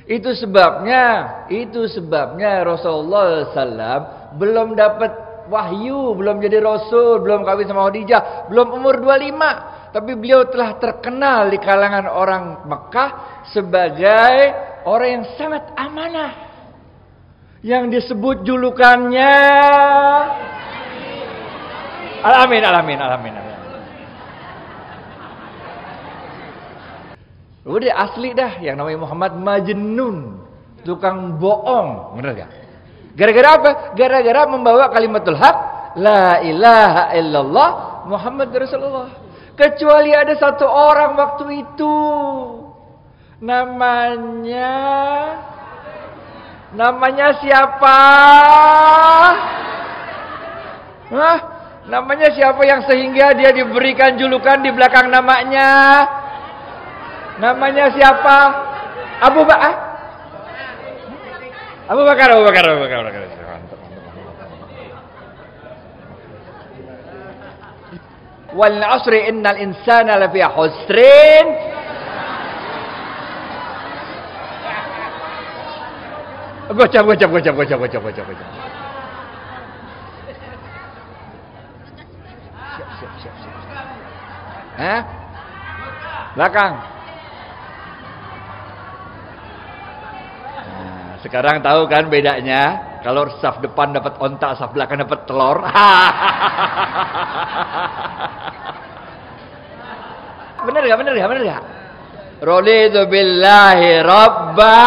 Itu sebabnya Rasulullah SAW belum dapat wahyu, belum jadi Rasul, belum kawin sama Khadijah, belum umur 25. Tapi beliau telah terkenal di kalangan orang Mekah sebagai orang yang sangat amanah. Yang disebut julukannya Al-Amin. Udah asli dah, yang namanya Muhammad Majnun, tukang bohong, bener gak? Gara-gara apa? Gara-gara membawa kalimatul haq, la ilaha illallah Muhammad Rasulullah. Kecuali ada satu orang waktu itu, namanya siapa? Namanya siapa yang sehingga dia diberikan julukan di belakang namanya? Namanya siapa? Abu Bakar. Wal 'asri innal insana lafi khusrin. Gocap. Siap. Belakang. Sekarang tahu kan bedanya? Kalau saf depan dapat onta, saf belakang dapat telur. Bener gak? Raditu billahi rabba.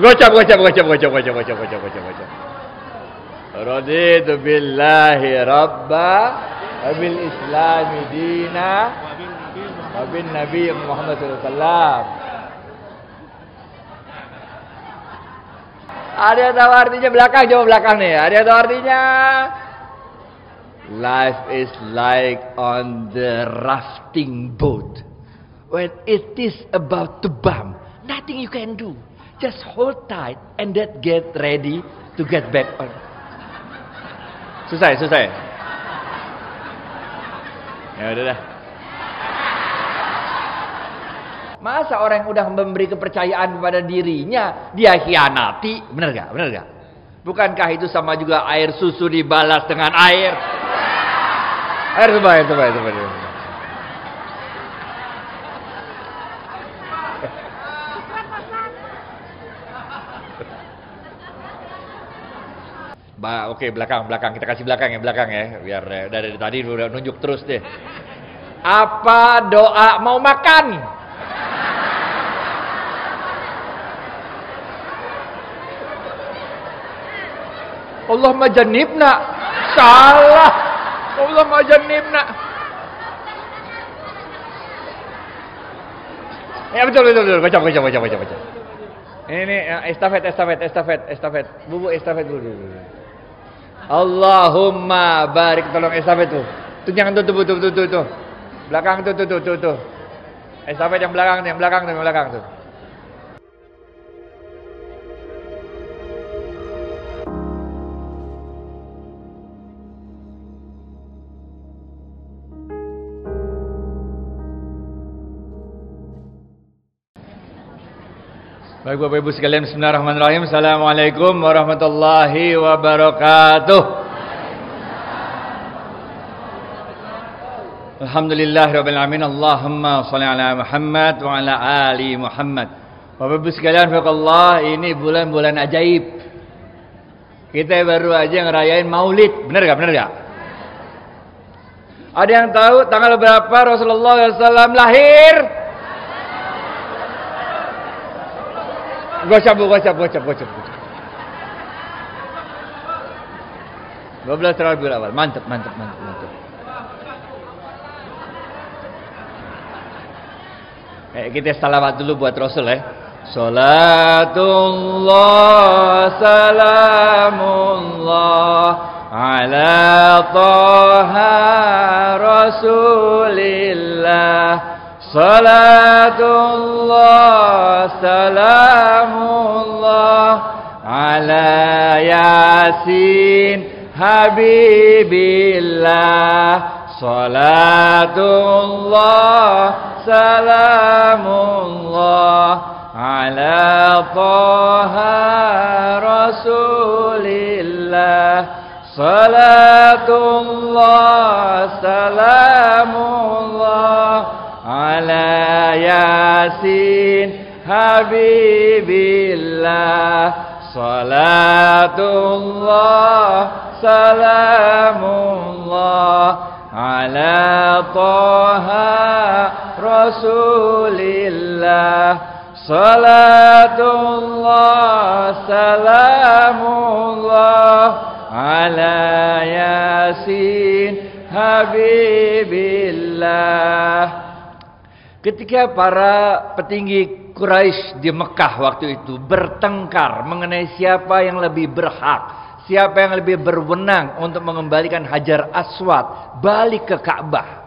Gocap. Raditu billahi rabba, wabil islami dina, wabin nabi Muhammad SAW. Ada tahu artinya belakang? Coba belakang nih. Ada tahu artinya? Life is like on the rafting boat. When it is about to bump, nothing you can do. Just hold tight and then get ready to get back on. Susah. Ya udah dah. Masa orang yang udah memberi kepercayaan kepada dirinya dia khianati? Benar gak? Bukankah itu sama juga air susu dibalas dengan air? Air coba. Oke, belakang. Kita kasih belakang ya. Biar dari tadi udah nunjuk terus deh. Apa doa mau makan? Allah majannibna. Salah. Allah majannibna. Ya betul. Baca. Ini estafet. Bubu estafet dulu. Allahumma barik, tolong estafet tuh. Tuh jangan tuh. Belakang tuh. Estafet yang belakang tuh. Baik Bapak Ibu sekalian, bismillahirrahmanirrahim. Assalamualaikum warahmatullahi wabarakatuh. Alhamdulillahirabbil alamin. Allahumma shalli ala Muhammad wa ala ali Muhammad. Bapak Ibu sekalian, Allah, ini bulan-bulan ajaib. Kita baru aja ngerayain Maulid. Benar gak? Ada yang tahu tanggal berapa Rasulullah SAW lahir? Gocap. 12 Rabiul Awal. Mantap. Kita salawat dulu buat Rasul ya. Salatullah salamullah ala Taha Rasulillah. Salatullah salamullah ala Yasin Habibillah. Salatullah salamullah ala Taha Rasulillah. Salatullah salamullah ala Yasin Habibillah. Salatullah salamullah ala Taha Rasulillah. Salatullah salamullah ala Yasin Habibillah. Ketika para petinggi Quraisy di Mekah waktu itu bertengkar mengenai siapa yang lebih berhak, siapa yang lebih berwenang untuk mengembalikan Hajar Aswad balik ke Ka'bah.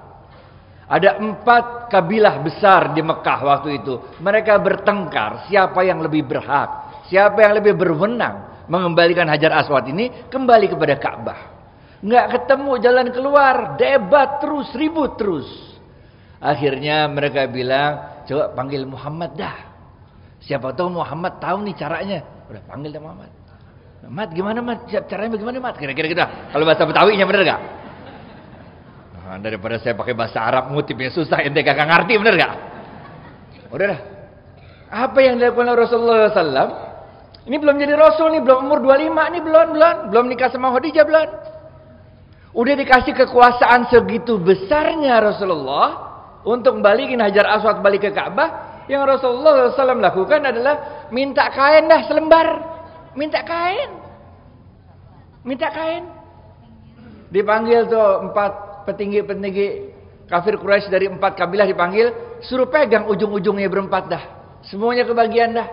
Ada 4 kabilah besar di Mekah waktu itu. Mereka bertengkar siapa yang lebih berhak, siapa yang lebih berwenang mengembalikan Hajar Aswad ini kembali kepada Ka'bah. Nggak ketemu jalan keluar, debat terus, ribut terus. Akhirnya mereka bilang, coba panggil Muhammad dah. Siapa tahu Muhammad tahu nih caranya. Udah panggil dah Muhammad. Mat gimana Mat? Caranya bagaimana Mat? Kira-kira gitu. Kalau bahasa Betawinya bener gak? Nah, daripada saya pakai bahasa Arab ngutipnya susah, ente gak ngerti, bener gak? Udah dah. Apa yang dilakukan Rasulullah SAW? Ini belum jadi Rasul nih, belum umur 25 nih, belum nikah sama Khadijah, belum. Udah dikasih kekuasaan segitu besarnya Rasulullah untuk balikin Hajar Aswad balik ke Ka'bah. Yang Rasulullah SAW lakukan adalah minta kain dah selembar. Minta kain. Dipanggil tuh 4 petinggi-petinggi kafir Quraisy dari 4 kabilah dipanggil. Suruh pegang ujung-ujungnya berempat dah. Semuanya kebagian dah.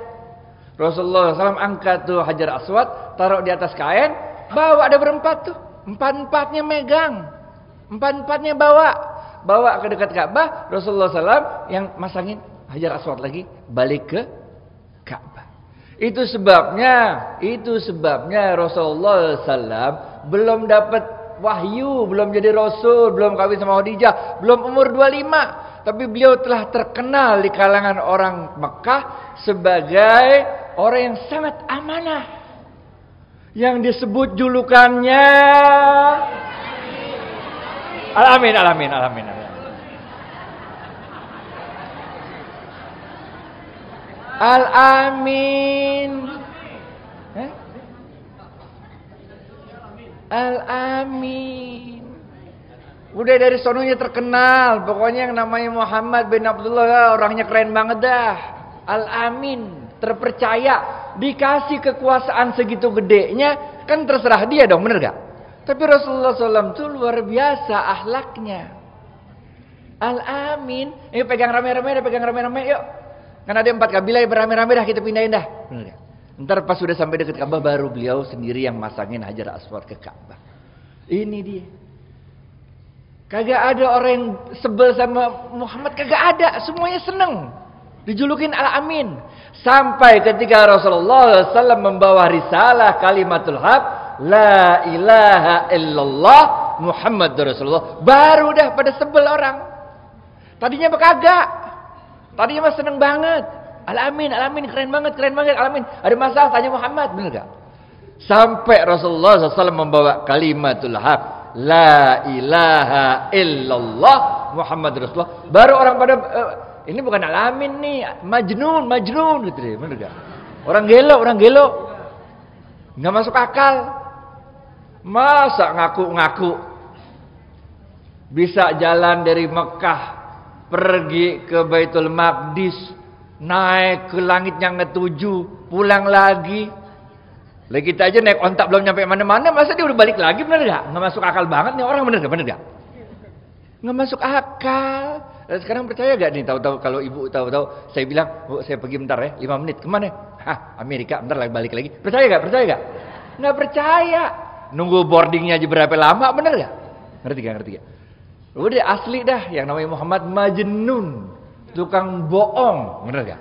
Rasulullah SAW angkat tuh Hajar Aswad. Taruh di atas kain. Bawa ada berempat tuh. 4-4-nya megang. 4-4-nya bawa ke dekat Ka'bah. Rasulullah SAW yang masangin Hajar Aswad lagi balik ke Ka'bah. Itu sebabnya Rasulullah SAW belum dapat wahyu, belum jadi Rasul, belum kawin sama Khadijah, belum umur 25. Tapi beliau telah terkenal di kalangan orang Mekah sebagai orang yang sangat amanah. Yang disebut julukannya Al-Amin. Al-Amin. Udah dari sononya terkenal. Pokoknya yang namanya Muhammad bin Abdullah orangnya keren banget dah. Al-Amin, terpercaya. Dikasih kekuasaan segitu gedenya, kan terserah dia dong, bener gak? Tapi Rasulullah SAW itu luar biasa akhlaknya. Al-Amin. Pegang rame-rame yuk. Kan ada 4 kabilah yang berame-rame dah, kita pindahin dah. Bener gak? Ntar pas sudah sampai dekat Ka'bah baru beliau sendiri yang masangin Hajar Aswad ke Ka'bah. Ini dia. Kagak ada orang yang sebel sama Muhammad, kagak ada. Semuanya seneng. Dijulukin Al-Amin. Sampai ketika Rasulullah SAW membawa risalah kalimatul haq, la ilaha illallah Muhammad Rasulullah, baru dah pada sebel orang. Tadinya kagak. Tadinya mah seneng banget. Al-Amin, keren banget, Al-Amin. Ada masalah tanya Muhammad, bener gak? Sampai Rasulullah SAW membawa kalimatul haq, la ilaha illallah Muhammad Rasulullah, baru orang pada ini bukan Al-Amin nih, Majnun gitu deh, bener gak? Orang gelo, nggak masuk akal. Masa ngaku-ngaku bisa jalan dari Mekah pergi ke Baitul Maqdis, naik ke langit yang ke-7, pulang lagi. Lah kita aja naik ontak belum nyampe mana-mana, masa dia udah balik lagi, bener gak? Nggak masuk akal banget nih orang, bener gak? Nggak masuk akal. Sekarang percaya gak nih, tahu-tahu kalau ibu tahu-tahu saya bilang, "Bu, saya pergi bentar ya, 5 menit." Kemana? Amerika, bentar lagi balik lagi. Percaya gak? Nggak percaya. Nunggu boardingnya aja berapa lama, bener gak? Ngerti gak? Udah asli dah, yang namanya Muhammad Majnun, tukang bohong, bener gak?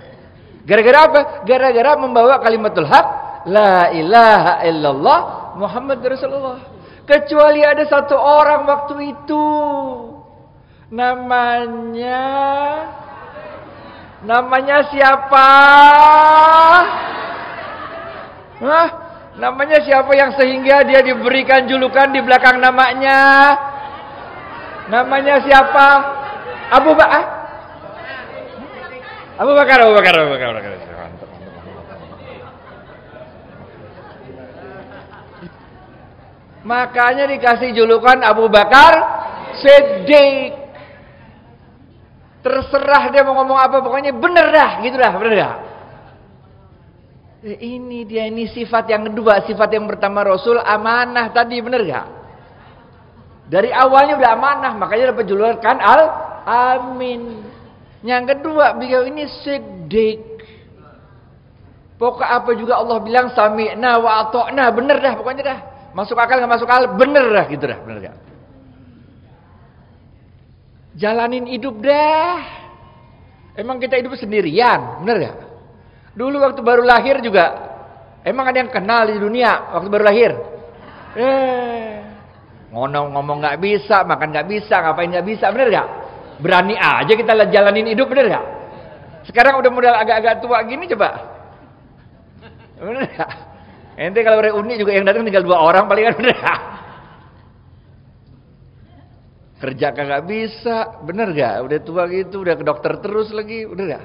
Gara-gara apa? Gara-gara membawa kalimatul haq, la ilaha illallah Muhammad Rasulullah. Kecuali ada satu orang waktu itu, namanya Namanya siapa? Hah? Namanya siapa yang sehingga dia diberikan julukan di belakang namanya? Namanya siapa? Abu Bakar. Abu Bakar. Makanya dikasih julukan Abu Bakar Siddiq. Terserah dia mau ngomong apa, pokoknya bener dah, gitu dah, bener gak? Ini dia, ini sifat yang kedua. Sifat yang pertama Rasul amanah tadi, bener gak? Dari awalnya udah amanah, makanya dapat julukan Al-Amin. Yang kedua, beliau ini Siddiq. Pokok apa juga Allah bilang sami'na wa ata'na, bener dah pokoknya dah. Masuk akal gak masuk akal, bener dah, gitu dah, bener gak? Jalanin hidup dah. Emang kita hidup sendirian, bener gak? Dulu waktu baru lahir juga, emang ada yang kenal di dunia waktu baru lahir? Ngomong gak bisa, makan gak bisa, ngapain gak bisa, bener gak? Berani aja kita jalanin hidup, bener gak? Sekarang udah modal agak-agak tua gini coba, bener gak? Ente kalau reuni juga yang datang tinggal 2 orang palingan, bener gak? Kerja kagak bisa, bener gak? Udah tua gitu, udah ke dokter terus lagi, bener gak?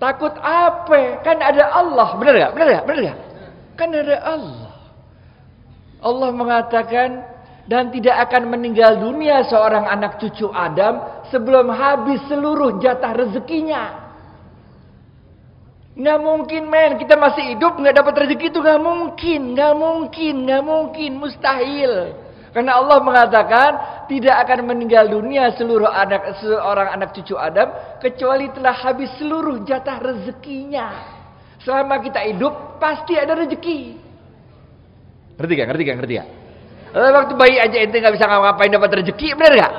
Takut apa? Kan ada Allah, bener gak? Bener gak? Bener gak? Kan ada Allah. Allah mengatakan, dan tidak akan meninggal dunia seorang anak cucu Adam sebelum habis seluruh jatah rezekinya. Nggak mungkin men, kita masih hidup nggak dapat rezeki itu nggak mungkin, mustahil. Karena Allah mengatakan tidak akan meninggal dunia seorang anak cucu Adam kecuali telah habis seluruh jatah rezekinya. Selama kita hidup pasti ada rezeki. Ngerti gak? Waktu bayi aja ente nggak bisa ngapain dapat rezeki, bener gak?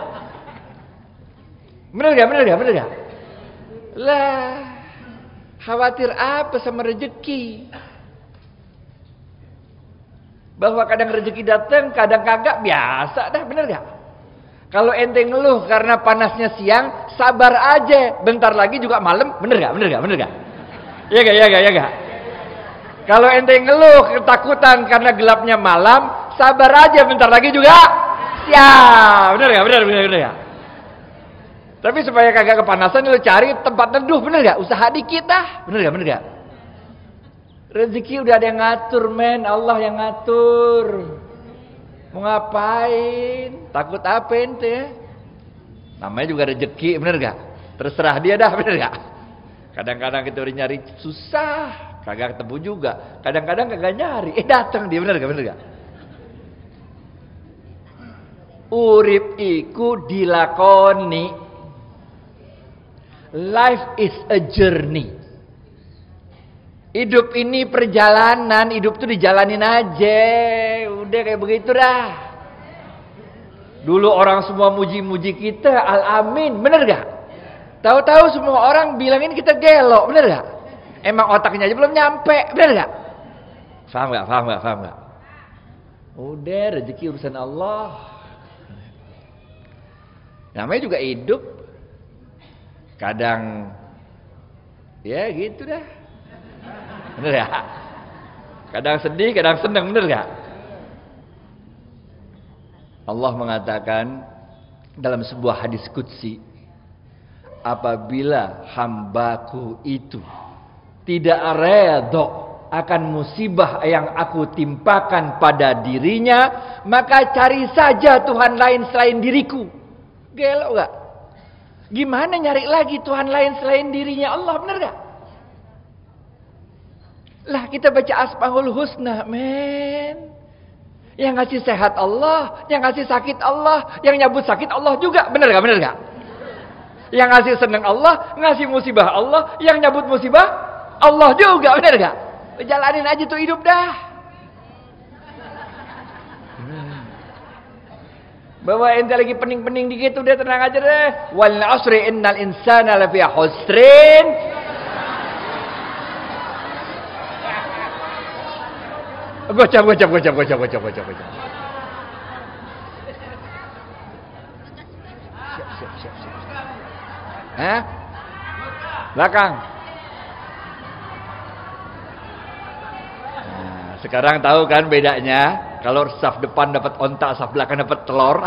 Bener gak? Lah. Khawatir apa sama rezeki? Bahwa kadang rezeki datang, kadang kagak, biasa dah, bener gak? Kalau ente ngeluh karena panasnya siang, sabar aja, bentar lagi juga malam, bener gak? Iya gak? Kalau ente ngeluh ketakutan karena gelapnya malam, sabar aja, bentar lagi juga siang, bener gak? Tapi supaya kagak kepanasan, lu cari tempat neduh, bener gak? Usaha dikit dah, bener gak? Rezeki udah ada yang ngatur, men. Allah yang ngatur. Mau ngapain? Takut apa ente? Namanya juga rezeki, bener gak? Terserah dia dah, bener gak? Kadang-kadang kita udah nyari susah, kagak ketemu juga. Kadang-kadang kagak nyari, datang dia, bener gak? Urip iku dilakoni. Life is a journey. Hidup ini perjalanan, hidup tuh dijalanin aja. Udah kayak begitu dah. Dulu orang semua muji-muji kita, Al-Amin, bener gak? Tahu-tahu semua orang bilangin kita gelo, bener gak? Emang otaknya aja belum nyampe, bener gak? Paham gak? Udah, rezeki urusan Allah. Namanya juga hidup. Kadang ya gitu dah, bener ya? Kadang sedih, kadang senang, bener gak? Allah mengatakan dalam sebuah hadis qudsi, apabila hambaku itu tidak redha akan musibah yang aku timpakan pada dirinya, maka cari saja Tuhan lain selain diriku. Gelo gak? Gimana nyari lagi Tuhan lain selain dirinya Allah, bener gak? Lah kita baca Asmaul Husna, men. Yang ngasih sehat Allah, yang ngasih sakit Allah, yang nyabut sakit Allah juga, bener gak? Yang ngasih senang Allah, ngasih musibah Allah, yang nyabut musibah Allah juga, bener gak? Jalanin aja tuh hidup dah. Bahwa ente lagi pening-pening dikit udah tenang aja deh. Wal asri innal insana lafi khusrin. Gocap. Siap. Hah? Belakang. Nah, sekarang tahu kan bedanya? Kalau saf depan dapat onta, saf belakang dapat telur.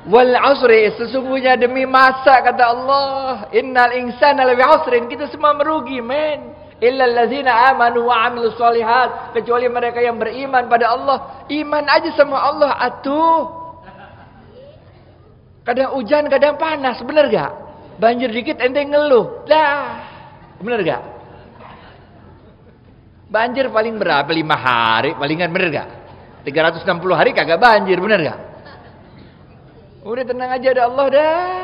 Wal asri, sesungguhnya demi masa, kata Allah, innal insana lafi khusrin, kita semua merugi, men. Illa allazina amanu wa amilus shalihat, kecuali mereka yang beriman pada Allah. Iman aja sama Allah atuh. Kadang hujan, kadang panas, bener gak? Banjir dikit ente ngeluh. Dah. Bener gak? Banjir paling berapa? 5 hari palingan, bener gak? 360 hari kagak banjir, bener gak? Udah tenang aja, ada Allah dah.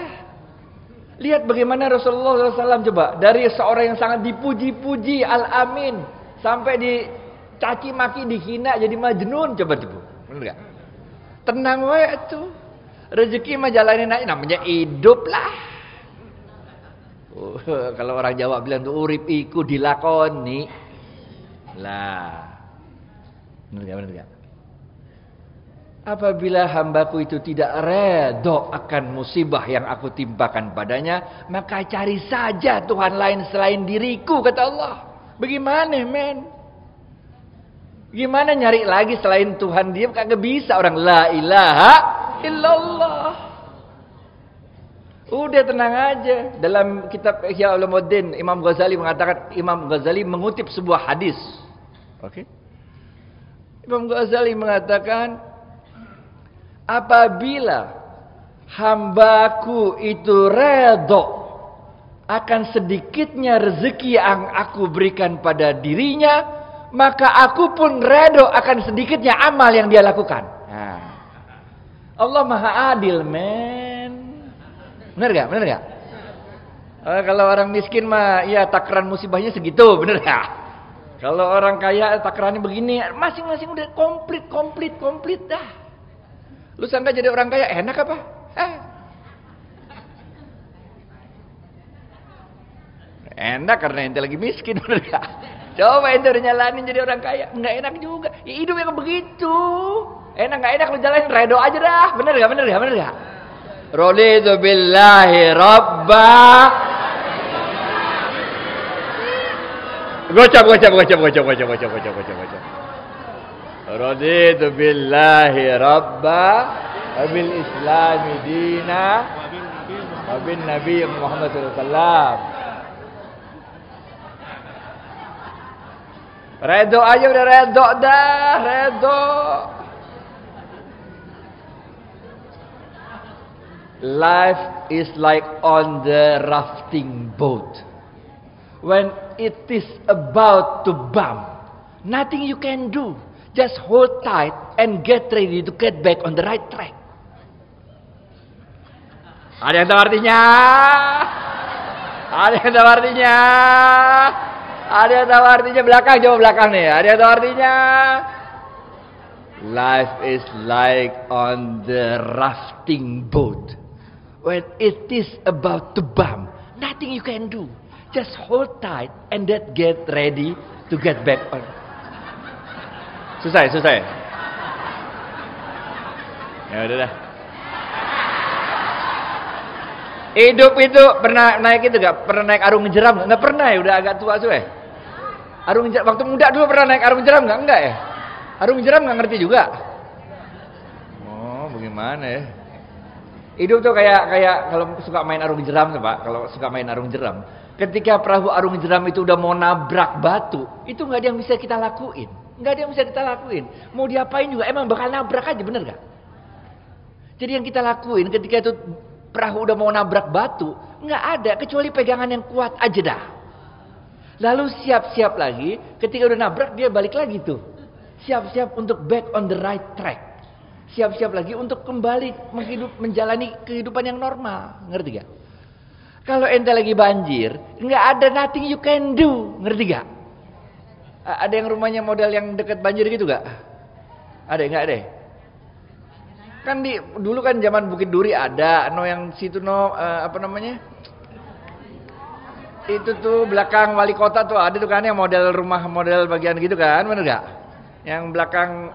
Lihat bagaimana Rasulullah SAW coba. Dari seorang yang sangat dipuji-puji, Al-Amin, sampai dicaci maki, dihina, jadi majnun. Coba tuh, bener gak? Tenang wae tuh. Rezeki mah jalanin aja, namanya hidup lah. Kalau orang Jawa bilang tuh urip iku dilakoni. Lah. Bener gak? Bener gak? Apabila hambaku itu tidak redho akan musibah yang aku timpakan padanya, maka cari saja Tuhan lain selain diriku, kata Allah. Bagaimana, men? Gimana nyari lagi selain Tuhan dia? Kagak bisa orang la ilaha illallah. Udah tenang aja. Dalam kitab Ihya Ulumuddin, Imam Ghazali mengatakan, Imam Ghazali mengutip sebuah hadis. Oke. Imam Ghazali mengatakan, apabila hambaku itu redho akan sedikitnya rezeki yang aku berikan pada dirinya, maka aku pun redho akan sedikitnya amal yang dia lakukan. Nah, Allah maha adil, men. Bener gak? Bener gak? Kalau orang miskin mah, ya takaran musibahnya segitu, bener gak? Kalau orang kaya takarannya begini, masing-masing udah komplit dah. Lu sangka jadi orang kaya enak apa? Enak karena ente lagi miskin, bener gak? Coba ente udah nyalanin jadi orang kaya, nggak enak juga. Ya hidup yang begitu. Enak nggak enak lu jalanin, redo aja dah. Bener gak? Bener gak? Bener gak? Raditu billahi rabba. Gocap. Raditu billahi rabba wabil islami dina wabin nabi Muhammad sallallahu alaihi wasallam. Redo aja udah, redo dah, redo. Life is like on the rafting boat. When it is about to bump, nothing you can do. Just hold tight and get ready to get back on the right track. Ada yang tahu artinya? Ada yang tahu artinya? Ada yang tahu artinya? Belakang, coba belakang nih. Ada yang tahu artinya? Life is like on the rafting boat. When it is about to bump, nothing you can do. Just hold tight and then get ready to get back on. Susah. Ya udah dah. Hidup itu pernah naik itu gak? Pernah naik arung jeram? Nggak pernah ya, udah agak tua tuh ya. Arung jeram, waktu muda dulu pernah naik arung jeram nggak? Enggak ya. Arung jeram nggak ngerti juga. Oh, bagaimana ya? Hidup tuh kayak kalau suka main arung jeram tuh Pak. Kalau suka main arung jeram, ketika perahu arung jeram itu udah mau nabrak batu, itu nggak ada yang bisa kita lakuin. Nggak ada yang bisa kita lakuin. Mau diapain juga emang bakal nabrak aja, bener gak? Jadi yang kita lakuin ketika itu perahu udah mau nabrak batu, nggak ada kecuali pegangan yang kuat aja dah. Lalu siap-siap lagi, ketika udah nabrak dia balik lagi tuh. Siap-siap untuk back on the right track. Siap-siap lagi untuk kembali menjalani kehidupan yang normal. Ngerti gak? Kalau ente lagi banjir, nggak ada nothing you can do. Ngerti gak? Ada yang rumahnya model yang dekat banjir gitu gak? Ada nggak ada? Kan dulu kan zaman Bukit Duri ada, yang situ apa namanya? Itu tuh belakang wali kota tuh ada tuh kan yang model rumah model bagian gitu kan, bener gak? Yang belakang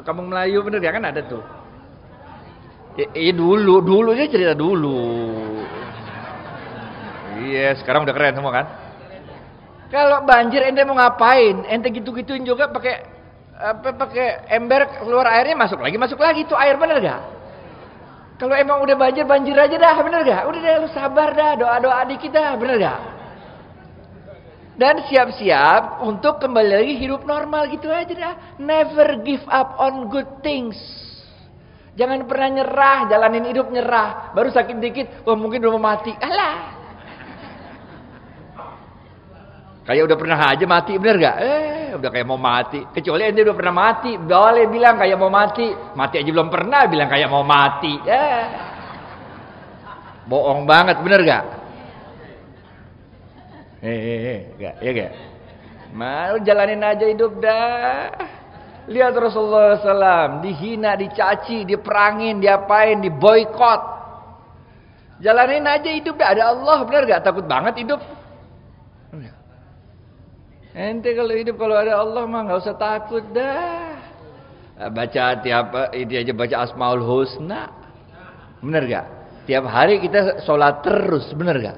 kampung Melayu bener ya kan ada tuh. Iya dulu ini cerita dulu. Iya, sekarang udah keren semua kan. Kalau banjir ente mau ngapain? Ente gitu-gituin juga pakai ember, keluar airnya masuk lagi itu air, bener gak? Kalau emang udah banjir aja dah, bener gak? Udah deh, lu sabar dah, doa dikit dah, bener gak? Dan siap-siap untuk kembali lagi hidup normal gitu aja dah. Never give up on good things. Jangan pernah nyerah, jalanin hidup nyerah. Baru sakit dikit, mungkin udah mau mati. Alah. Kayak udah pernah aja mati, bener gak? Udah kayak mau mati. Kecuali ente udah pernah mati, boleh bilang kayak mau mati. Mati aja belum pernah bilang kayak mau mati. Bohong banget, bener gak? Gak? Mau jalanin aja hidup dah. Lihat Rasulullah SAW dihina, dicaci, diperangin, diapain, diboykot. Jalanin aja hidup dah. Ada Allah, bener gak? Takut banget hidup. Ente kalau hidup kalau ada Allah mah nggak usah takut dah. Baca ini aja baca Asmaul Husna. Bener gak? Tiap hari kita sholat terus, bener gak?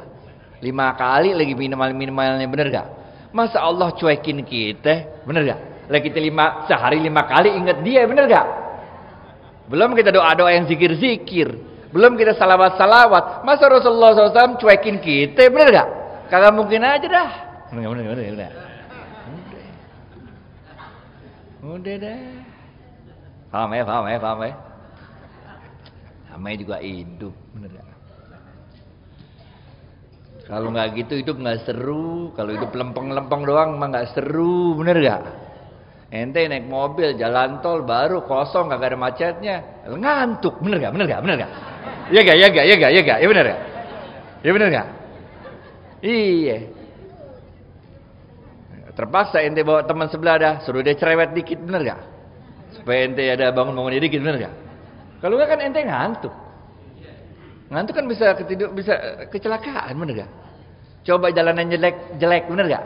5 kali lagi minimalnya, bener gak? Masa Allah cuekin kita, bener gak? Lagi kita sehari 5 kali ingat dia, bener gak? Belum kita doa-doa yang zikir-zikir, belum kita salawat-salawat. Masa Rasulullah SAW cuekin kita, bener gak? Kagak mungkin aja dah. Bener. Udah dah. Paham ya. Namanya juga hidup, bener gak? Kalau nggak gitu hidup nggak seru. Kalau hidup lempeng-lempeng doang mah nggak seru, bener gak? Ente naik mobil jalan tol baru kosong kagak ada macetnya, ngantuk, bener gak? Iya gak? Ya bener gak? Ya bener gak? Iya. Terpaksa ente bawa teman sebelah dah, suruh dia cerewet dikit, bener gak? Supaya ente ada bangun dikit, bener gak? Kalau enggak kan ente ngantuk. Ngantuk kan bisa kecelakaan, bener gak? Coba jalanan jelek, bener gak?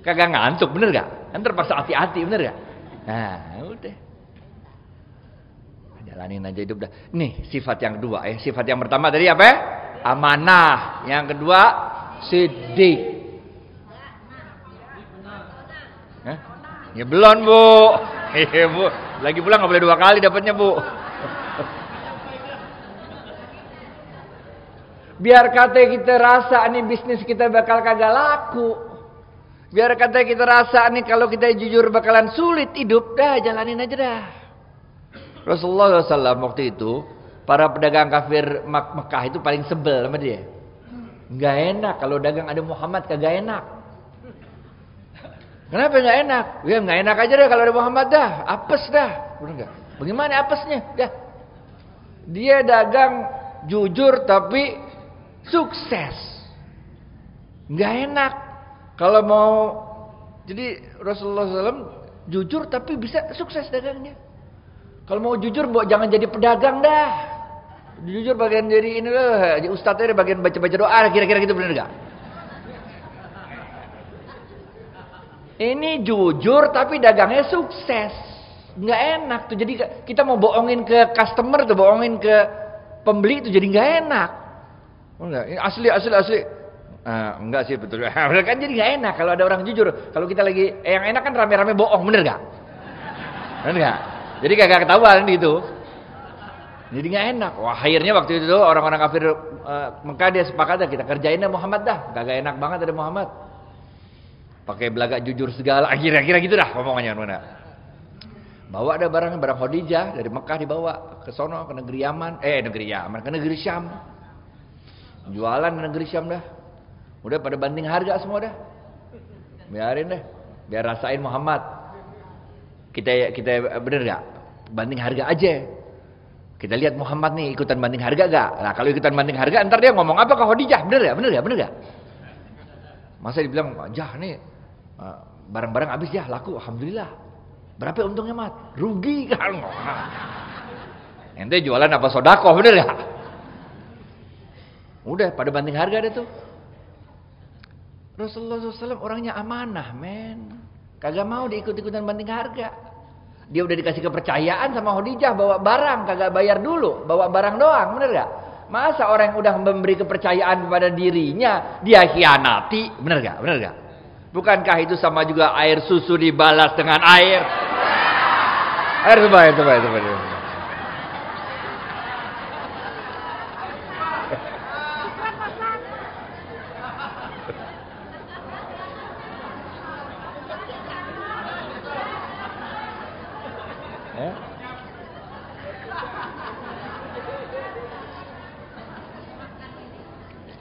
Kagak ngantuk, bener gak? Kan terpaksa hati-hati, bener gak? Nah, udah. Jalanin aja hidup dah. Nih, sifat yang kedua ya. Sifat yang pertama tadi apa ya? Amanah. Yang kedua, siddiq. Ya belum, Bu. Iya, Bu. Lagi pulang nggak boleh 2 kali dapatnya, Bu. Biar kata kita rasa nih bisnis kita bakal kagak laku. Biar kata kita rasa nih kalau kita jujur bakalan sulit hidup, dah jalanin aja dah. Rasulullah SAW waktu itu para pedagang kafir Mekah itu paling sebel sama dia. Nggak enak kalau dagang ada Muhammad, kagak enak. Kenapa nggak enak? Ya nggak enak aja deh kalau ada Muhammad dah, apes dah, benar nggak? Bagaimana apesnya? Dah, dia dagang jujur tapi sukses, nggak enak. Kalau mau jadi Rasulullah SAW jujur tapi bisa sukses dagangnya. Kalau mau jujur, jangan jadi pedagang dah. Jujur bagian jadi ini lah, ustadznya bagian baca-baca doa, kira-kira gitu, benar nggak? Ini jujur tapi dagangnya sukses, nggak enak tuh. Jadi kita mau bohongin ke customer tuh, bohongin ke pembeli itu jadi nggak enak. Enggak, ini asli. Enggak sih betul. Kan jadi nggak enak kalau ada orang jujur. Kalau kita lagi yang enak kan rame-rame bohong, bener nggak? Bener nggak? Jadi kagak ketahuan gitu. Jadi nggak enak. Wah, akhirnya waktu itu orang-orang kafir Mekah dia sepakat dah kita kerjainnya Muhammad dah. Kagak enak banget ada Muhammad. Pakai belagak jujur segala, kira-kira gitu dah ngomongnya, mana? Bawa ada barang Khadijah dari Mekah dibawa ke sono ke negeri Yaman, ke negeri Syam. Jualan ke negeri Syam dah. Udah pada banding harga semua dah. Biarin deh, biar rasain Muhammad. Kita bener gak? Banding harga aja. Kita lihat Muhammad nih ikutan banding harga gak? Nah kalau ikutan banding harga, ntar dia ngomong apa ke Khadijah? Bener gak? Masa dibilang, jah nih barang-barang habis ya laku, alhamdulillah. Berapa untungnya Mat? Rugi kan? Ente jualan apa sodako, bener gak? Udah pada banding harga deh tuh. Rasulullah SAW orangnya amanah, men. Kagak mau diikut-ikutan banding harga. Dia udah dikasih kepercayaan sama Khadijah bawa barang, kagak bayar dulu, bawa barang doang, bener gak? Masa orang yang udah memberi kepercayaan kepada dirinya dia khianati, bener gak? Bener gak? Bukankah itu sama juga air susu dibalas dengan air? Air coba.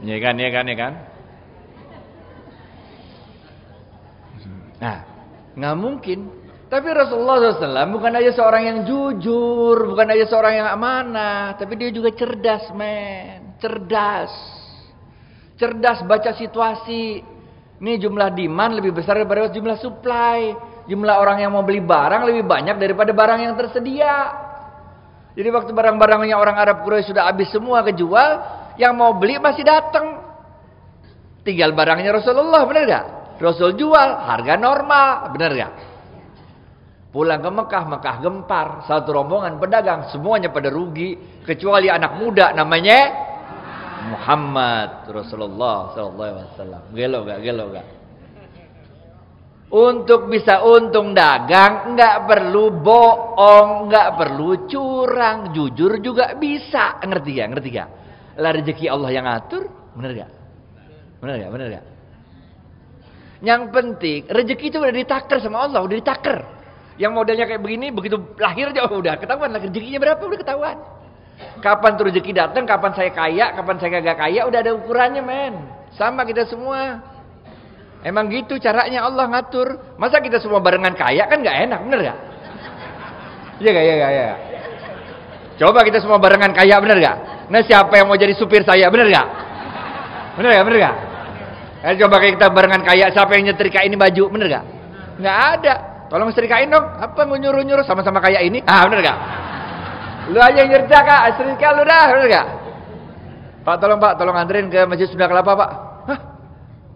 Ya kan. Nah, nggak mungkin. Tapi Rasulullah SAW bukan aja seorang yang jujur, bukan aja seorang yang amanah, tapi dia juga cerdas, men. Cerdas baca situasi. Nih jumlah demand lebih besar daripada jumlah supply. Jumlah orang yang mau beli barang lebih banyak daripada barang yang tersedia. Jadi waktu barang-barangnya orang Arab Quraisy sudah habis semua kejual, yang mau beli masih datang. Tinggal barangnya Rasulullah, benar gak? Rasul jual, harga normal, benar gak? Pulang ke Mekah gempar. Satu rombongan pedagang, semuanya pada rugi. Kecuali anak muda namanya Muhammad Rasulullah SAW. Gelo gak? Untuk bisa untung dagang, nggak perlu bohong, nggak perlu curang, jujur juga bisa. Ngerti gak? Lah rezeki Allah yang ngatur, bener gak? Yang penting rezeki itu udah ditaker sama Allah, udah ditaker. Yang modelnya kayak begini, begitu lahir aja udah ketahuan lah rezekinya berapa, udah ketahuan. Kapan tuh rezeki datang, kapan saya kaya, kapan saya kagak kaya, udah ada ukurannya, men. Sama kita semua. Emang gitu caranya Allah ngatur. Masa kita semua barengan kaya kan nggak enak, bener gak? Iya gak? Coba kita semua barengan kaya, bener gak? Nah siapa yang mau jadi supir saya, bener gak? Bener gak? Coba kita barengan kaya, siapa yang nyetrika ini baju, bener gak? Nggak ada. Tolong setrikain dong. Apa nyuruh-nyuruh sama-sama kaya ini? Ah bener gak? Lu aja yang nyerja kak, setrika lu dah, bener gak? Pak tolong anterin ke Masjid Sunda Kelapa pak.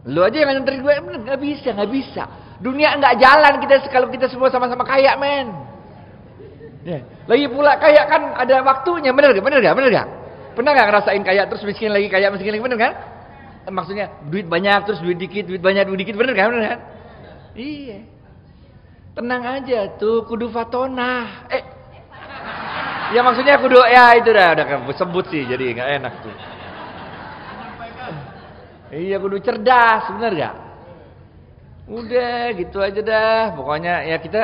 Lu aja yang nganterin gue, bener nggak bisa. Dunia nggak jalan kalau kita semua sama-sama kaya, men. Ya. Lagi pula kaya kan ada waktunya, bener gak? Pernah nggak ngerasain kaya terus miskin lagi, kaya miskin lagi, bener kan? Maksudnya duit banyak terus duit dikit, bener kan? Iya. Tenang aja tuh, kudu fatona. Ya maksudnya kudu ya itu udah sebut sih, jadi nggak enak tuh. Iya kudu cerdas, bener gak? Udah gitu aja dah. Pokoknya ya kita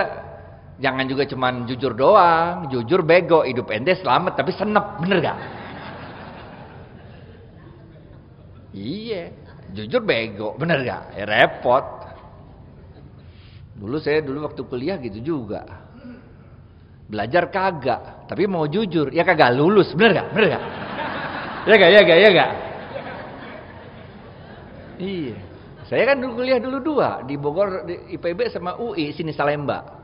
jangan juga cuman jujur doang. Jujur bego, hidup ente selamat tapi senep, bener gak? Iya, jujur bego, bener gak? Ya repot. Saya dulu waktu kuliah gitu juga. Belajar kagak, tapi mau jujur, ya kagak lulus, bener gak? Ya gak? Iya, saya kan dulu kuliah dua di Bogor, di IPB sama UI sini Salemba.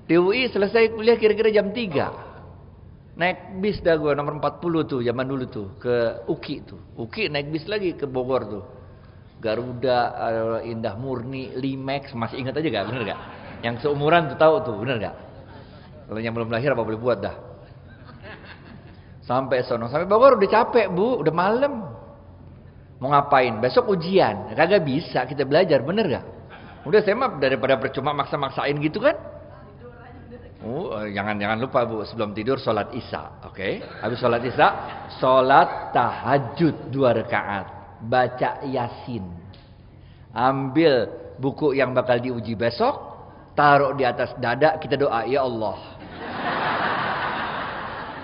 Di UI selesai kuliah kira-kira jam 3. Naik bis dah gue nomor 40 tuh zaman dulu tuh ke UKI tuh. UKI naik bis lagi ke Bogor tuh. Garuda, Indah Murni, Limex, masih ingat aja gak? Bener gak? Yang seumuran tuh tahu tuh, bener gak? Kalau yang belum lahir apa boleh buat dah. Sampai Bogor udah capek bu, udah malam. Mau ngapain? Besok ujian. Kagak bisa kita belajar, bener gak? Udah saya mah daripada percuma maksa-maksain gitu kan. Jangan lupa bu, sebelum tidur sholat isya. Oke? Habis sholat isya, sholat tahajud 2 rakaat. Baca Yasin. Ambil buku yang bakal diuji besok, taruh di atas dada, kita doa, ya Allah.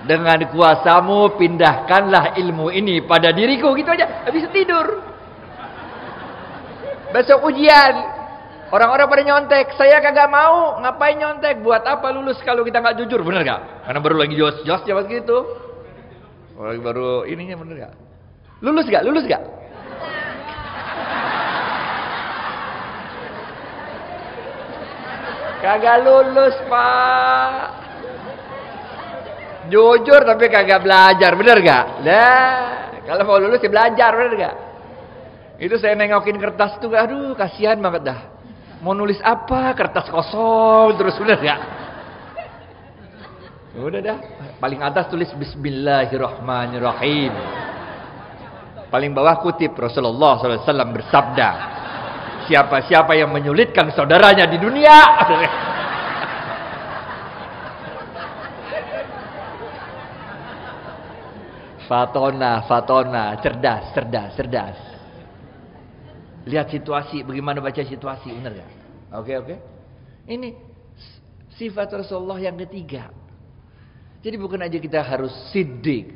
Dengan kuasamu pindahkanlah ilmu ini pada diriku, gitu aja, habis tidur. Besok ujian, orang-orang pada nyontek, saya kagak mau, ngapain nyontek, buat apa lulus kalau kita nggak jujur, bener gak? Karena baru lagi jos-jos jawab gitu, baru ininya, bener gak? Lulus gak? Kagak lulus pak. Jujur tapi kagak belajar, bener gak? Nah, kalau mau lulus ya belajar, bener gak? Itu saya nengokin kertas tuh, aduh kasihan banget dah. Mau nulis apa? Kertas kosong terus, bener gak? Udah dah. Paling atas tulis Bismillahirrahmanirrahim. Paling bawah kutip Rasulullah SAW bersabda, siapa-siapa yang menyulitkan saudaranya di dunia. Fatona, cerdas. Lihat situasi, bagaimana baca situasi, benar gak? Oke. Ini sifat Rasulullah yang ketiga. Jadi bukan aja kita harus siddiq.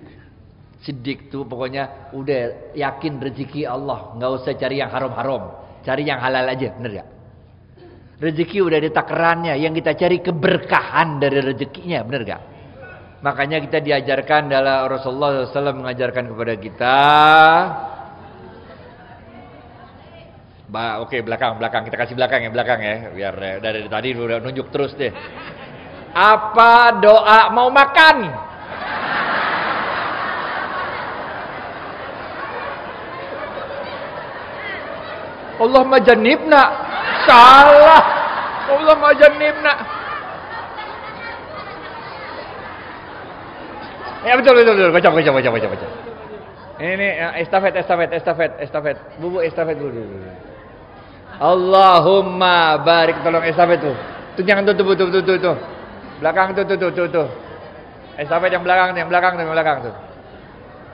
Siddiq tuh pokoknya udah yakin rezeki Allah, nggak usah cari yang haram-haram, cari yang halal aja, bener gak? Rezeki udah di takarannya, yang kita cari keberkahan dari rezekinya, bener gak? Makanya kita diajarkan dalam Rasulullah SAW mengajarkan kepada kita. Oke, belakang, kita kasih belakang ya, biar dari tadi udah nunjuk terus deh. Apa doa mau makan? Allahumma jannibna. Salah. Allahumma jannibna. Ya betul. Baca. Ini estafet. Bubu estafet dulu. Allahumma barik, tolong estafet tuh. Tuh jangan tuh. Belakang tuh. Estafet yang belakang tuh.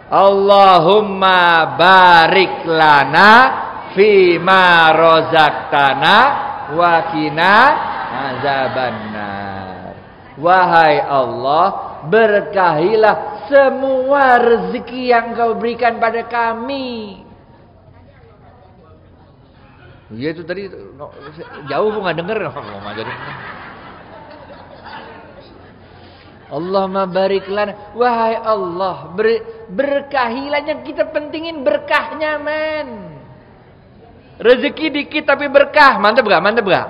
Allahumma barik lana fima rozaqtana wa qina azabannar. Wahai Allah, berkahilah semua rezeki yang Kau berikan pada kami. Ya itu tadi jauh nggak denger. Allahumma barik lana. Wahai Allah, berkahilah, yang kita pentingin berkahnya, men. Rezeki dikit tapi berkah, mantap gak?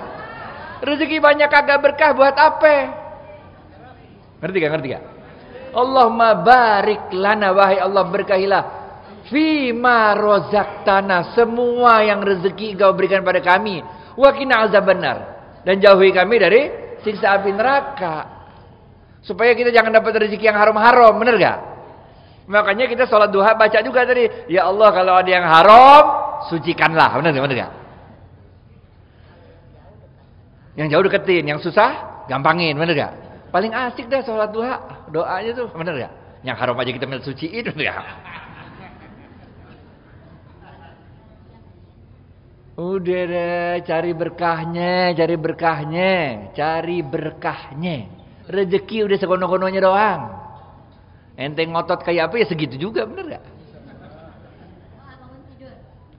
Rezeki banyak kagak berkah, buat apa? Ngerti gak? Allahumma barik lana, wahai Allah, berkahilah fima rozaqtana, semua yang rezeki Kau berikan pada kami, wa qina azabannar, dan jauhi kami dari siksa api neraka. Supaya kita jangan dapat rezeki yang haram-haram, bener gak? Makanya kita sholat duha baca juga tadi, ya Allah, kalau ada yang haram sucikanlah, bener gak? Yang jauh deketin, yang susah gampangin, bener gak? Paling asik dah sholat duha, doanya tuh, bener gak? Yang haram aja kita minta suciin, bener gak? Udah deh, cari berkahnya. Rezeki udah sekono-kononya doang. Ente ngotot kayak apa ya segitu juga, bener gak?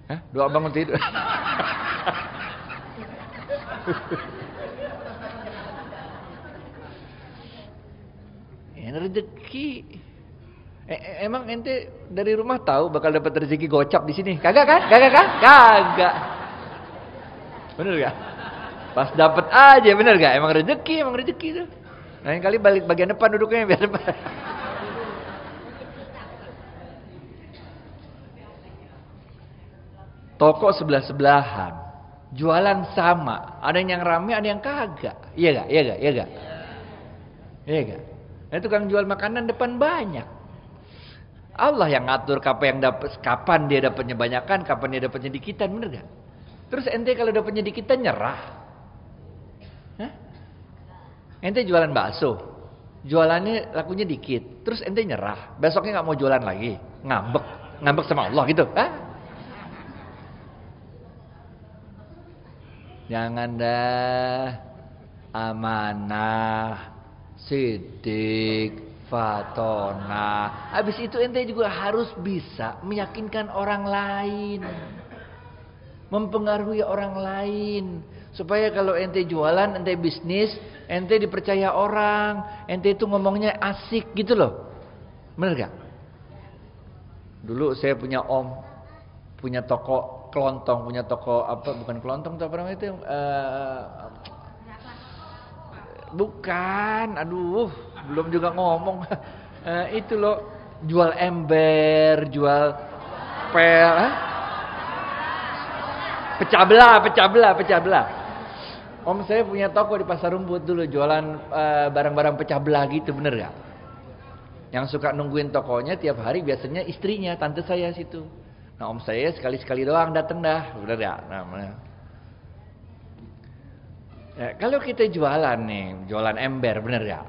Hah? Doa bangun tidur. Rezeki. Emang ente dari rumah tahu bakal dapat rezeki gocap di sini? Kagak kan? Kagak. Bener gak? Pas dapat aja, bener gak? Emang rezeki tuh. Lain kali balik bagian depan duduknya biar depan. Toko sebelah-sebelahan, jualan sama, ada yang rame, ada yang kagak. Iya gak? Nah, tukang jual makanan depan banyak. Allah yang ngatur kapan dia dapatnya banyakan, kapan dia dapatnya dikitan, bener gak? Terus ente kalau dapatnya dikitan nyerah. Hah? Ente jualan bakso, jualannya lakunya dikit, terus ente nyerah, besoknya nggak mau jualan lagi, ngambek sama Allah gitu. Hah? Jangan dah. Amanah, siddiq, fatona. Habis itu ente juga harus bisa meyakinkan orang lain, mempengaruhi orang lain, supaya kalau ente jualan, ente bisnis, ente dipercaya orang, ente itu ngomongnya asik gitu loh. Bener gak? Dulu saya punya punya toko kelontong, punya toko apa, bukan kelontong tuh apa namanya itu, bukan, aduh belum juga ngomong. Itu loh, jual ember, jual pel, pecah belah. Om saya punya toko di Pasar Rumput dulu, jualan barang-barang pecah belah gitu, bener gak? Yang suka nungguin tokonya tiap hari biasanya istrinya, tante saya situ. Nah om saya sekali-sekali doang dateng dah, bener gak? Namanya. Ya, kalau kita jualan nih, jualan ember, bener gak?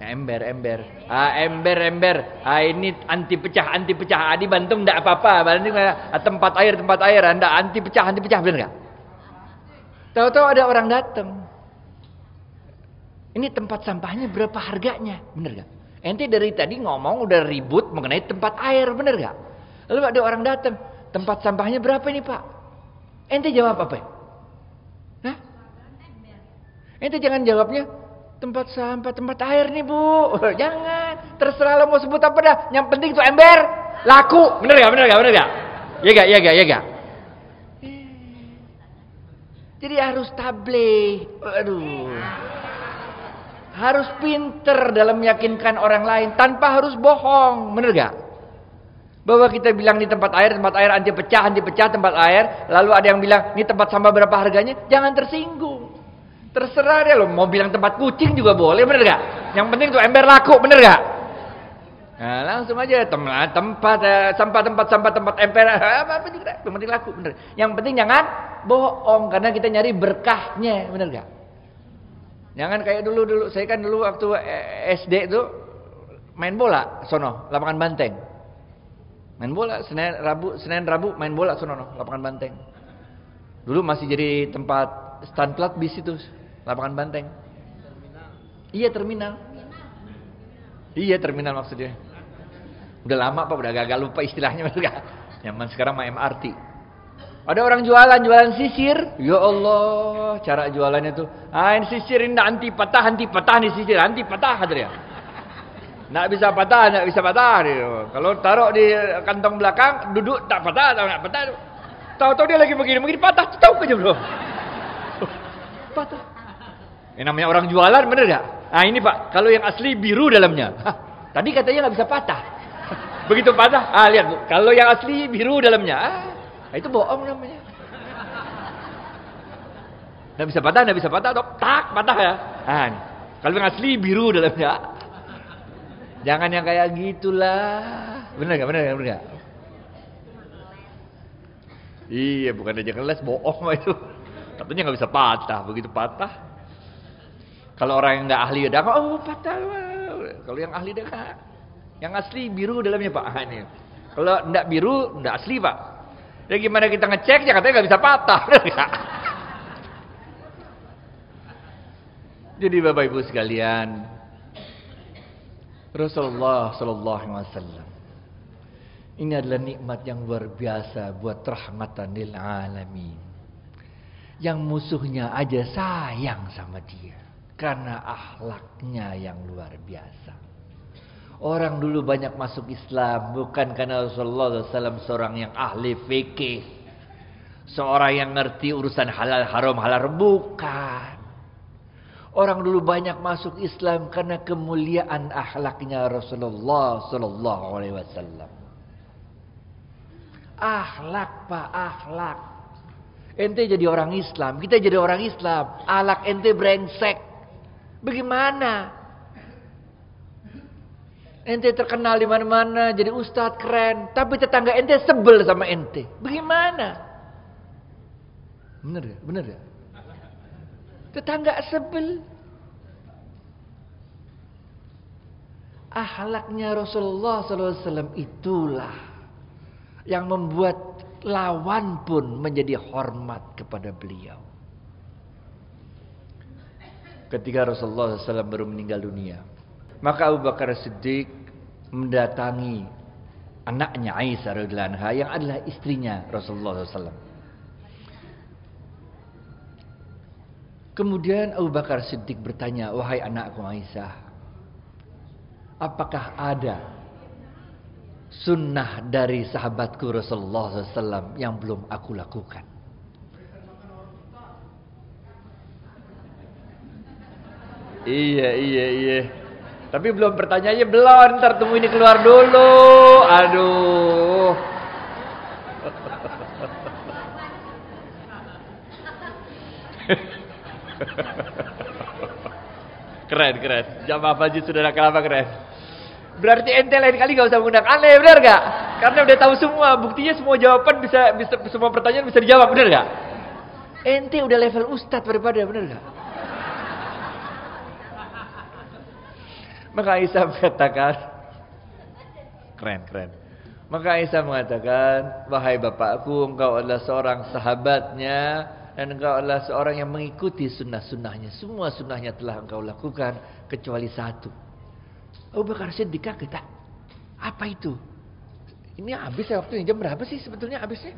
Ya, ember. Ember. Ini anti pecah. Dibantung ndak apa-apa. Banting tempat air. Anda anti pecah, bener gak? Tahu-tahu ada orang datang. Ini tempat sampahnya berapa harganya? Bener gak? Ente dari tadi ngomong udah ribut mengenai tempat air, bener gak? Lalu ada orang datang, tempat sampahnya berapa nih Pak? Ente jawab apa? Hah? Ente jangan jawabnya tempat sampah, tempat air nih Bu. Jangan, terserah lo mau sebut apa dah. Yang penting tuh ember laku, bener gak? Iya gak? Jadi harus tabligh. Aduh. Harus pinter dalam meyakinkan orang lain tanpa harus bohong, bener gak? Bahwa kita bilang di tempat air anti pecah tempat air, lalu ada yang bilang ini tempat sampah berapa harganya, jangan tersinggung. Terserah dia loh, mau bilang tempat kucing juga boleh, bener gak? Yang penting tuh ember laku, bener gak? Nah, langsung aja tempat sampah, tempat ember apa juga, yang penting laku, bener. Yang penting jangan bohong karena kita nyari berkahnya, bener gak? Jangan kayak dulu, saya kan dulu waktu SD itu main bola sono, lapangan Banteng. Main bola Senin Rabu main bola sono, lapangan Banteng. Dulu masih jadi tempat stand plat bis itu, lapangan Banteng. Terminal. Iya, terminal maksudnya. Udah lama Pak, udah agak lupa istilahnya juga. Nyaman sekarang mah MRT. Ada orang jualan sisir. Ya Allah, cara jualannya tuh. Ini sisir ini anti patah nih sisir, anti patah dia. Nggak bisa patah. Kalau taruh di kantong belakang, duduk tak patah. Tahu-tahu dia lagi begini patah, tahu aja bro. Patah. Ini namanya orang jualan, bener gak? Nah ini Pak, kalau yang asli biru dalamnya. Tadi katanya nggak bisa patah. Begitu patah, lihat Bu, kalau yang asli biru dalamnya. Itu bohong namanya. Nggak bisa patah, tak patah ya. Nih. Kalau yang asli biru dalamnya. Jangan yang kayak gitulah. Bener gak? Iya, bukan aja keles, bohong itu. Katanya nggak bisa patah, begitu patah. Kalau orang yang nggak ahli udah, patah. Kalau yang ahli udah, yang asli biru dalamnya Pak. Ini. Kalau nggak biru, nggak asli Pak. Ya gimana kita ngecek ya katanya nggak bisa patah. Jadi Bapak Ibu sekalian, Rasulullah sallallahu alaihi wasallam ini adalah nikmat yang luar biasa buat rahmatan lil alamin. Yang musuhnya aja sayang sama dia karena akhlaknya yang luar biasa. Orang dulu banyak masuk Islam bukan karena Rasulullah SAW seorang yang ahli fikih, seorang yang ngerti urusan halal haram, bukan. Orang dulu banyak masuk Islam karena kemuliaan akhlaknya Rasulullah Sallallahu Alaihi Wasallam. Akhlak Pak, akhlak. Ente jadi orang Islam, kita jadi orang Islam. Akhlak ente brengsek. Bagaimana? Ente terkenal di mana-mana, jadi ustadz keren, tapi tetangga ente sebel sama ente. Bagaimana? Bener ya? Tetangga sebel. Akhlaknya Rasulullah SAW itulah yang membuat lawan pun menjadi hormat kepada beliau. Ketika Rasulullah SAW baru meninggal dunia, maka Abu Bakar Siddiq mendatangi anaknya Aisyah radhiyallahu anha yang adalah istrinya Rasulullah SAW. Kemudian Abu Bakar Siddiq bertanya, wahai anakku Aisyah, apakah ada sunnah dari sahabatku Rasulullah SAW yang belum aku lakukan? Iya. Tapi belum pertanyaannya belum, ntar tunggu ini keluar dulu. Aduh. Keren, keren. Jamaah masjid saudara kelapa keren. Berarti ente lain kali gak usah menggunakan aneh, benar gak? Karena udah tahu semua, buktinya semua jawaban bisa semua pertanyaan bisa dijawab, benar gak? Ente udah level ustadz daripada, benar gak? Maka Aisyah mengatakan, keren, keren. Maka Aisyah mengatakan, wahai bapakku, engkau adalah seorang sahabatnya dan engkau adalah seorang yang mengikuti sunnah-sunnahnya. Semua sunnahnya telah engkau lakukan kecuali satu. Abu Bakar Siddiq kaget. Apa itu? Ini habis ya waktunya. Jam berapa sih sebetulnya habisnya?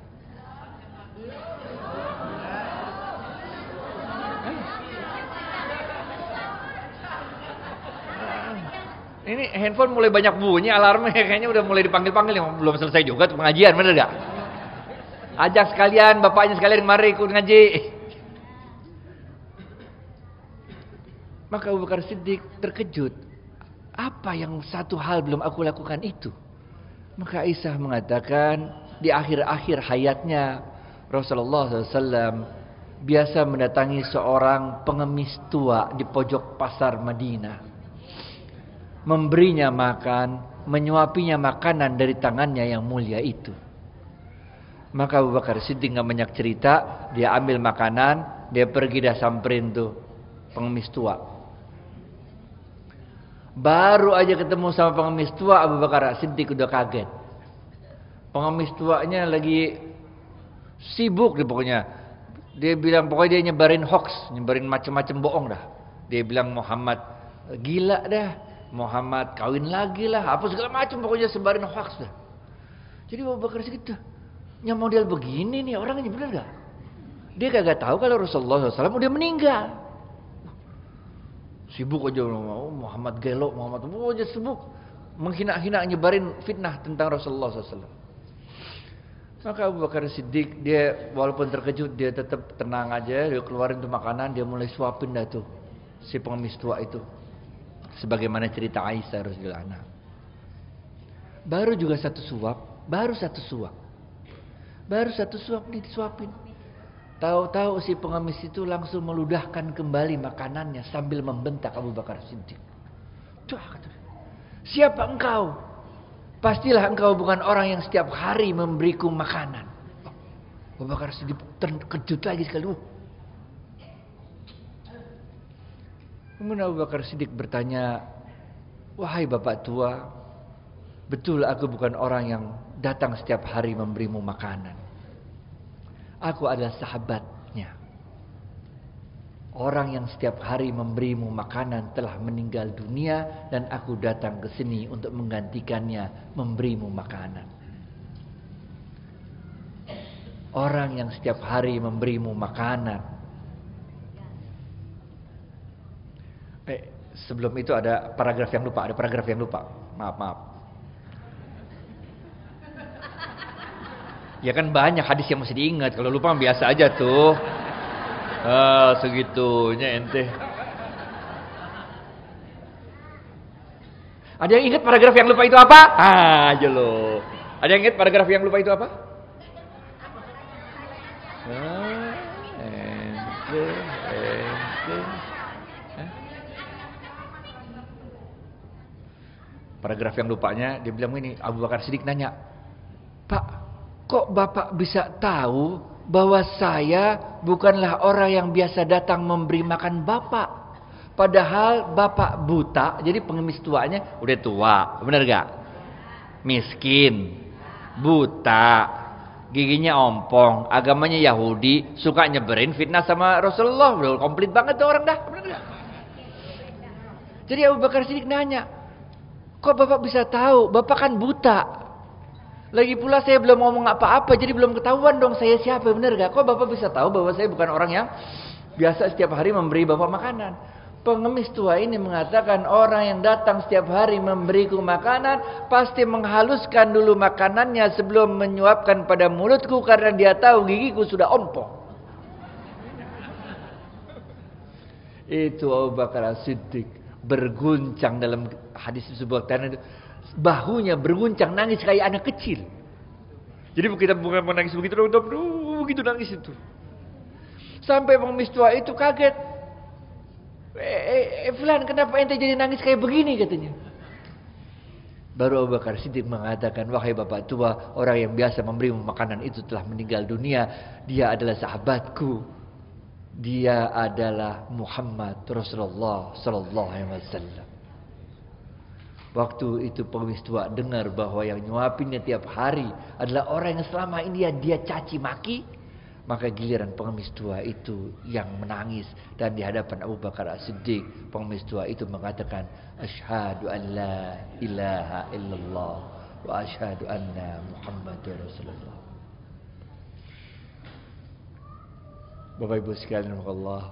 Ini handphone mulai banyak bunyi alarmnya, kayaknya udah mulai dipanggil-panggil, belum selesai juga tuh pengajian, bener gak? Ajak sekalian, bapaknya sekalian mari ikut ngaji. Maka Abu Bakar Siddiq terkejut. Apa yang satu hal belum aku lakukan itu? Maka Aisyah mengatakan di akhir-akhir hayatnya Rasulullah SAW biasa mendatangi seorang pengemis tua di pojok pasar Madinah. Memberinya makan, menyuapinya makanan dari tangannya yang mulia itu. Maka Abu Bakar Siddiq gak banyak cerita, dia ambil makanan, dia pergi dah samperin tuh pengemis tua. Baru aja ketemu sama pengemis tua, Abu Bakar Siddiq udah kaget. Pengemis tuanya lagi sibuk deh pokoknya. Dia bilang pokoknya dia nyebarin hoax, nyebarin macam-macam bohong dah. Dia bilang Muhammad gila dah, Muhammad kawin lagi lah, apa segala macam pokoknya sebarin hoax dah. Jadi Abu Bakar Siddiq yang model begini nih orangnya bener gak? Dia kagak tahu kalau Rasulullah SAW udah meninggal. Sibuk aja Muhammad gelo, Muhammad aja sibuk menghina-hina nyebarin fitnah tentang Rasulullah SAW. Maka Abu Bakar Siddiq dia walaupun terkejut dia tetap tenang aja, dia keluarin tuh makanan, dia mulai suapin dah tuh si pengemis tua itu. Sebagaimana cerita Aisyah radhiyallahu anha. Baru juga satu suap, baru satu suap nih disuapin. Tahu-tahu si pengemis itu langsung meludahkan kembali makanannya sambil membentak Abu Bakar Siddiq. Tuh kata, siapa engkau? Pastilah engkau bukan orang yang setiap hari memberiku makanan. Abu Bakar Siddiq terkejut lagi sekali. Kemudian Abu Bakar Siddiq bertanya, wahai bapak tua, betul aku bukan orang yang datang setiap hari memberimu makanan. Aku adalah sahabatnya. Orang yang setiap hari memberimu makanan telah meninggal dunia dan aku datang ke sini untuk menggantikannya memberimu makanan. Orang yang setiap hari memberimu makanan. Sebelum itu ada paragraf yang lupa, Maaf. Ya kan banyak hadis yang mesti diingat. Kalau lupa biasa aja tuh. Segitunya ente. Ada yang ingat paragraf yang lupa itu apa? Aja lo. Ada yang ingat paragraf yang lupa itu apa? Ente. Paragraf yang lupanya dia bilang ini, Abu Bakar Siddiq nanya, Pak, kok Bapak bisa tahu bahwa saya bukanlah orang yang biasa datang memberi makan Bapak? Padahal Bapak buta, jadi pengemis tuanya udah tua, bener gak? Miskin, buta, giginya ompong, agamanya Yahudi, suka nyeberin fitnah sama Rasulullah, udah komplit banget tuh orang dah, bener gak? Jadi Abu Bakar Siddiq nanya, kok Bapak bisa tahu? Bapak kan buta. Lagi pula saya belum ngomong apa-apa, jadi belum ketahuan dong saya siapa, benar gak? Kok Bapak bisa tahu bahwa saya bukan orang yang biasa setiap hari memberi Bapak makanan? Pengemis tua ini mengatakan orang yang datang setiap hari memberiku makanan pasti menghaluskan dulu makanannya sebelum menyuapkan pada mulutku karena dia tahu gigiku sudah ompong. Itu Abu Bakar Siddiq berguncang dalam hadis sebuah tanah itu. Bahunya berguncang, nangis kayak anak kecil. Jadi kita bukan menangis begitu dong, begitu nangis itu. Sampai pengemis tua itu kaget. Fulan, kenapa ente jadi nangis kayak begini katanya. Baru Abu Bakar Siddiq mengatakan, wahai bapak tua, orang yang biasa memberimu makanan itu telah meninggal dunia. Dia adalah sahabatku. Dia adalah Muhammad Rasulullah sallallahu alaihi wasallam. Waktu itu pengemis tua dengar bahwa yang nyuapinnya tiap hari adalah orang yang selama ini dia caci maki. Maka giliran pengemis tua itu yang menangis. Dan di hadapan Abu Bakar As-Siddiq, pengemis tua itu mengatakan, asyhadu an la ilaha illallah wa asyhadu anna Muhammadur Rasulullah. Bapak Ibu sekalian Allah,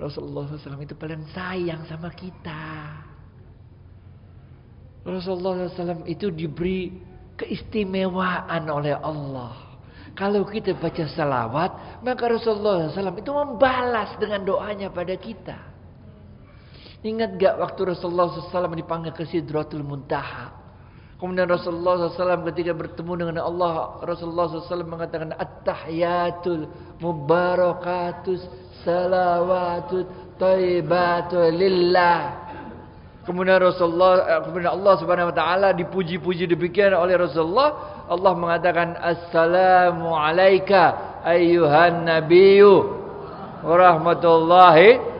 Rasulullah SAW itu paling sayang sama kita. Rasulullah SAW itu diberi keistimewaan oleh Allah. Kalau kita baca salawat, maka Rasulullah SAW itu membalas dengan doanya pada kita. Ingat gak waktu Rasulullah SAW dipanggil ke Sidratul Muntaha? Kemudian Rasulullah SAW ketika bertemu dengan Allah, Rasulullah SAW mengatakan, At-tahiyatul mubarakatus salawatut thayyibatul lillah. Kemudian Allah Subhanahu wa taala dipuji-puji demikian oleh Rasulullah. Allah mengatakan, Assalamu alayka ayyuhan nabiyyu wa rahmatullahi.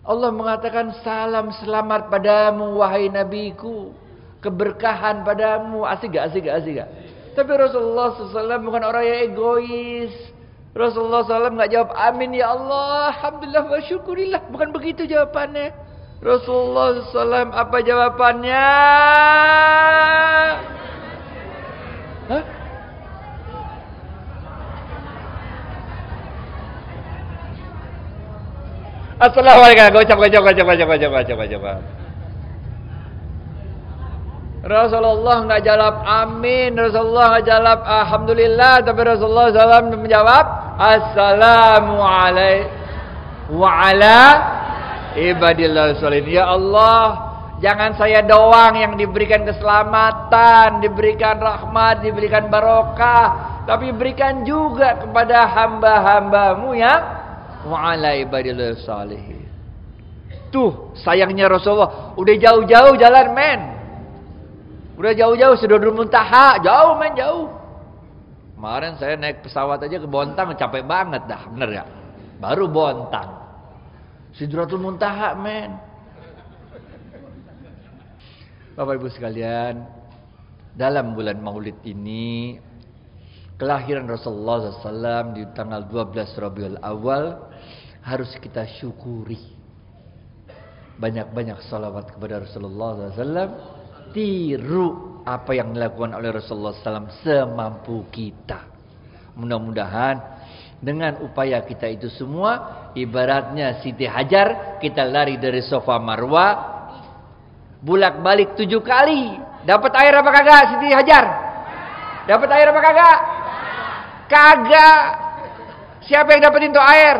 Allah mengatakan, salam selamat padamu wahai nabiku, keberkahan padamu. Asik gak? Tapi Rasulullah SAW bukan orang yang egois. Rasulullah SAW gak jawab amin ya Allah, alhamdulillah wa syukurillah. Bukan begitu jawabannya. Rasulullah SAW apa jawabannya? Hah? Assalamualaikum. Coba. Rasulullah nggak jawab amin, Rasulullah nggak jawab alhamdulillah, tapi Rasulullah SAW menjawab assalamu alaikum wa ala ibadillah sholihin. Ya Allah, jangan saya doang yang diberikan keselamatan, diberikan rahmat, diberikan barokah, tapi berikan juga kepada hamba-hambamu yang wa ala ibadillah sholihin. Tuh sayangnya Rasulullah udah jauh-jauh jalan men. Udah jauh-jauh Sidratul Muntaha, jauh. Kemarin saya naik pesawat aja ke Bontang, capek banget dah, bener gak? Baru Bontang. Sidratul Muntaha, men. Bapak Ibu sekalian, dalam bulan Maulid ini, kelahiran Rasulullah SAW di tanggal 12 Rabiul Awal harus kita syukuri. Banyak-banyak salawat kepada Rasulullah SAW. Tiru apa yang dilakukan oleh Rasulullah SAW semampu kita. Mudah-mudahan dengan upaya kita itu semua, ibaratnya Siti Hajar, kita lari dari Safa Marwa, bulak-balik 7 kali. Dapat air apa kagak Siti Hajar? Dapat air apa kagak? Kagak. Siapa yang dapetin tuh air?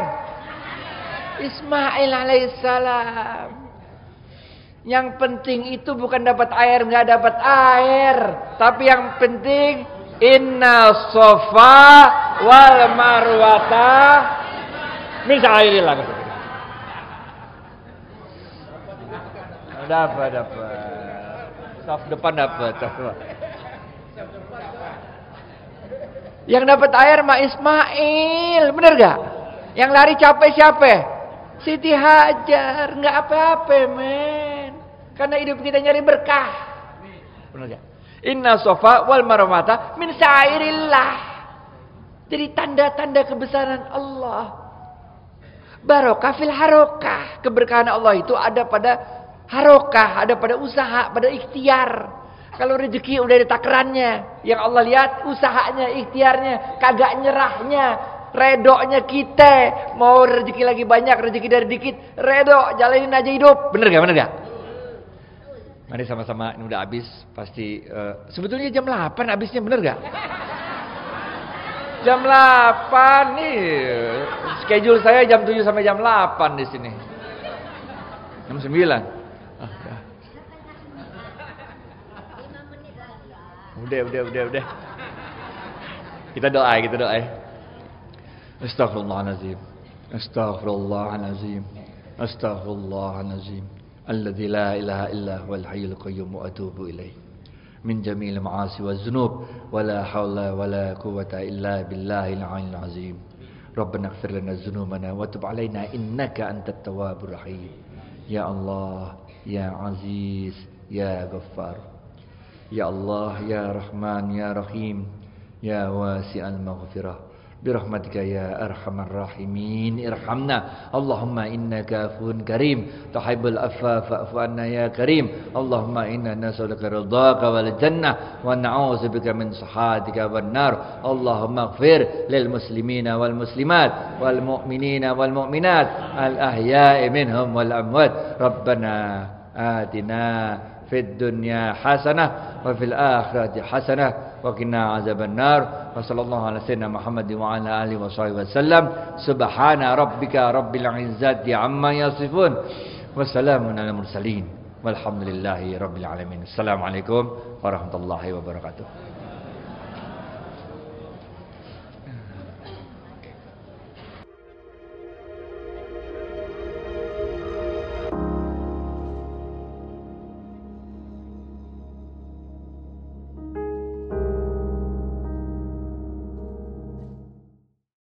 Ismail alaihissalam. Yang penting itu bukan dapat air, nggak dapat air, tapi yang penting inna sofa wal marwata min sya'airillah. Dapat. Saf depan dapat. Yang dapat air mah Ismail, bener gak? Yang lari capek siapa? Siti Hajar, nggak apa-apa men. Karena hidup kita nyari berkah. Benar gak? Inna sofa wal marwata min sya'airillah. Jadi tanda-tanda kebesaran Allah. Barokah fil harokah. Keberkahan Allah itu ada pada harokah, ada pada usaha, pada ikhtiar. Kalau rezeki udah di takarannya, yang Allah lihat usahanya, ikhtiarnya, kagak nyerahnya, redonya kita. Mau rezeki lagi banyak, rezeki dari dikit, redo, jalanin aja hidup. Bener gak? Mari sama-sama, ini udah habis. Pasti sebetulnya jam 8 habisnya, bener gak? Jam 8 nih. Schedule saya jam 7 sampai jam 8 di sini. Jam 9. Udah. Kita doa. Astagfirullahaladzim. Astaghfirullahalazim. Astaghfirullahalazim. Alladzi la ilaha illa huwal hayyul qayyum wa atubu ilaih. Min jamil ma'asi wa dzunub wa la haula wa la quwwata illa billahil aliyyil azim. Rabbana ighfir lana dzunubana wa tub 'alaina innaka antat tawwabur rahim. Ya Allah, ya Aziz, ya Ghaffar. Ya Allah, ya Rahman, ya Rahim, ya wasi'al maghfirah. Birahmatika ya arhamar rahimin irhamna. Allahumma innaka afuwun karim tuhibbul afwa fa'fu anna ya karim. Allahumma inna nas'aluka ridhaka wal jannah wa na'udzubika min sakhatika wan nar. Allahumma ighfir lil muslimina wal muslimat wal mu'minina wal mu'minat al ahya'i minhum wal amwat. Rabbana atina fid dunya hasanah wa fil akhirati hasanah wa qina azabannar. Wa sallallahu ala sayyidina Muhammad wa ala alihi wa sahbihi wasallam. Subhana rabbika rabbil izzati amma yasifun wa salamun alal mursalin walhamdulillahi rabbil alamin. Assalamualaikum warahmatullahi wabarakatuh.